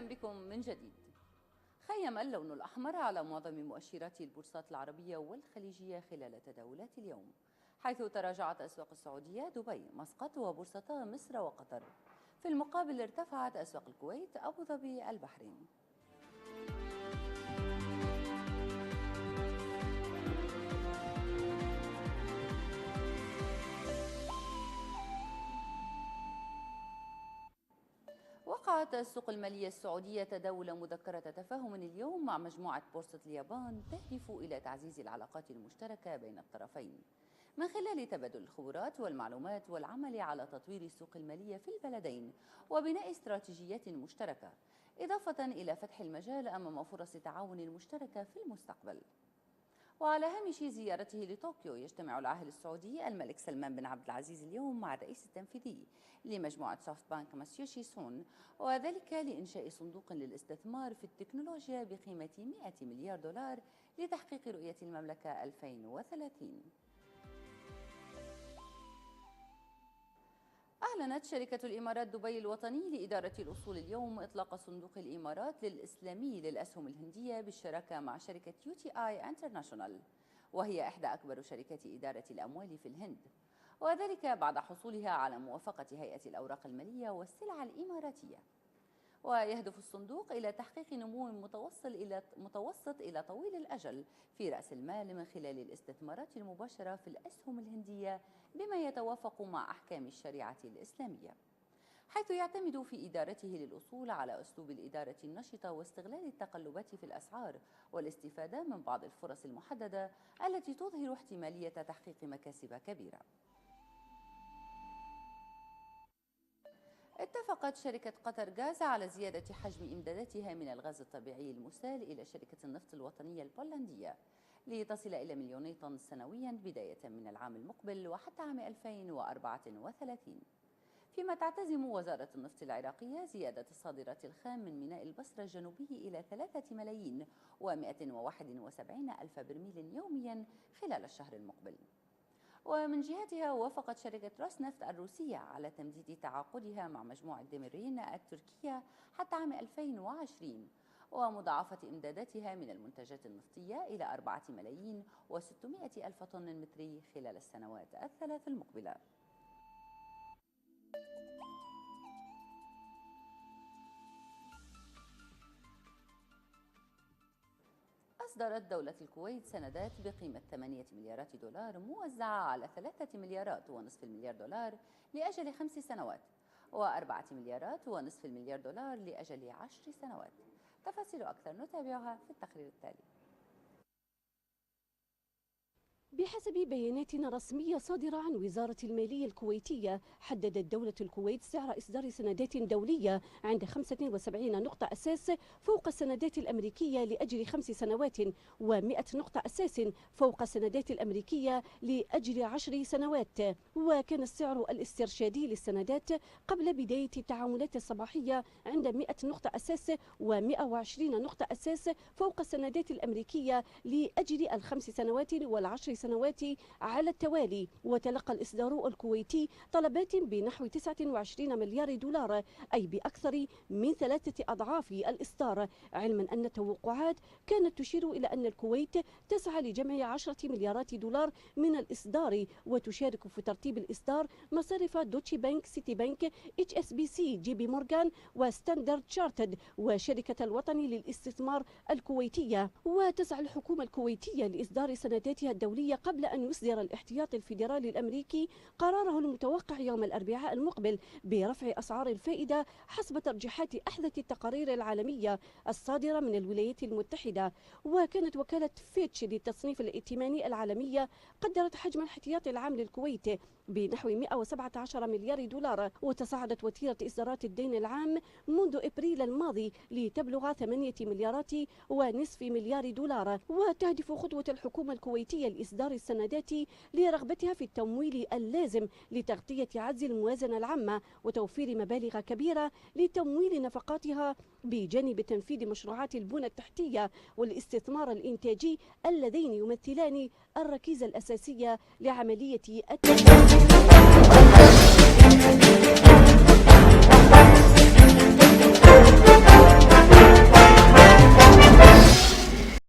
أهلا بكم من جديد. خيم اللون الأحمر على معظم مؤشرات البورصات العربية والخليجية خلال تداولات اليوم، حيث تراجعت أسواق السعودية، دبي، مسقط وبورصتا مصر وقطر. في المقابل ارتفعت أسواق الكويت، أبو ظبي، البحرين. وقعت السوق المالية السعودية تداول مذكرة تفاهم اليوم مع مجموعة بورصة اليابان تهدف إلى تعزيز العلاقات المشتركة بين الطرفين من خلال تبادل الخبرات والمعلومات والعمل على تطوير السوق المالية في البلدين وبناء استراتيجيات مشتركة، إضافة إلى فتح المجال أمام فرص تعاون مشتركة في المستقبل. وعلى هامش زيارته لطوكيو، يجتمع العاهل السعودي الملك سلمان بن عبد العزيز اليوم مع الرئيس التنفيذي لمجموعة سوفت بانك ماسيوشي سون، وذلك لإنشاء صندوق للاستثمار في التكنولوجيا بقيمة 100 مليار دولار لتحقيق رؤية المملكة 2030. أعلنت شركة الإمارات دبي الوطني لإدارة الأصول اليوم إطلاق صندوق الإمارات للإسلامي للأسهم الهندية بالشراكة مع شركة UTI انترناشونال، وهي إحدى أكبر شركات إدارة الأموال في الهند، وذلك بعد حصولها على موافقة هيئة الأوراق المالية والسلع الإماراتية. ويهدف الصندوق إلى تحقيق نمو متوسط إلى طويل الأجل في رأس المال من خلال الاستثمارات المباشرة في الأسهم الهندية بما يتوافق مع أحكام الشريعة الإسلامية، حيث يعتمد في إدارته للأصول على أسلوب الإدارة النشطة واستغلال التقلبات في الأسعار والاستفادة من بعض الفرص المحددة التي تظهر احتمالية تحقيق مكاسب كبيرة. اتفقت شركة قطر غاز على زيادة حجم إمداداتها من الغاز الطبيعي المسال إلى شركة النفط الوطنية البولندية لتصل إلى 2,000,000 طن سنويا بداية من العام المقبل وحتى عام 2034، فيما تعتزم وزارة النفط العراقية زيادة الصادرات الخام من ميناء البصرة الجنوبي إلى 3,171,000 برميل يوميا خلال الشهر المقبل. ومن جهتها وافقت شركة روسنفت الروسية على تمديد تعاقدها مع مجموعة ديميرين التركية حتى عام 2020 ومضاعفة إمداداتها من المنتجات النفطية إلى 4,600,000 طن متري خلال السنوات الثلاث المقبلة. أصدرت دولة الكويت سندات بقيمة 8 مليارات دولار موزعة على 3 مليارات ونصف المليار دولار لأجل 5 سنوات و4 مليارات ونصف المليار دولار لأجل 10 سنوات. تفاصيل أكثر نتابعها في التقرير التالي. بحسب بيانات رسمية صادرة عن وزارة المالية الكويتية، حددت دولة الكويت سعر إصدار سندات دولية عند 75 نقطة أساس فوق السندات الأمريكية لأجل 5 سنوات و100 نقطة أساس فوق السندات الأمريكية لأجل 10 سنوات. وكان السعر الاسترشادي للسندات قبل بداية التعاملات الصباحية عند 100 نقطة أساس و120 نقطة أساس فوق السندات الأمريكية لأجل 5 سنوات وال10 سنوات على التوالي. وتلقى الإصدار الكويتي طلبات بنحو 29 مليار دولار، أي بأكثر من 3 أضعاف الإصدار، علما أن التوقعات كانت تشير إلى أن الكويت تسعى لجمع 10 مليارات دولار من الإصدار، وتشارك في ترتيب الإصدار مصارف دوتشي بنك، سيتي بنك، HSBC، جي بي مورغان وستاندرد شارتد وشركة الوطن للاستثمار الكويتية. وتسعى الحكومة الكويتية لإصدار سنداتها الدولية قبل أن يصدر الاحتياطي الفيدرالي الأمريكي قراره المتوقع يوم الأربعاء المقبل برفع أسعار الفائدة حسب ترجيحات أحدث التقارير العالمية الصادرة من الولايات المتحدة. وكانت وكالة فيتش للتصنيف الائتماني العالمية قدرت حجم الاحتياطي العام للكويت بنحو 117 مليار دولار، وتصاعدت وتيرة إصدارات الدين العام منذ إبريل الماضي لتبلغ 8 مليارات ونصف مليار دولار. وتهدف خطوة الحكومة الكويتية لإصدار السندات لرغبتها في التمويل اللازم لتغطية عجز الموازنة العامة وتوفير مبالغ كبيرة لتمويل نفقاتها، بجانب تنفيذ مشروعات البنى التحتية والاستثمار الإنتاجي اللذين يمثلان الركيزة الأساسية لعملية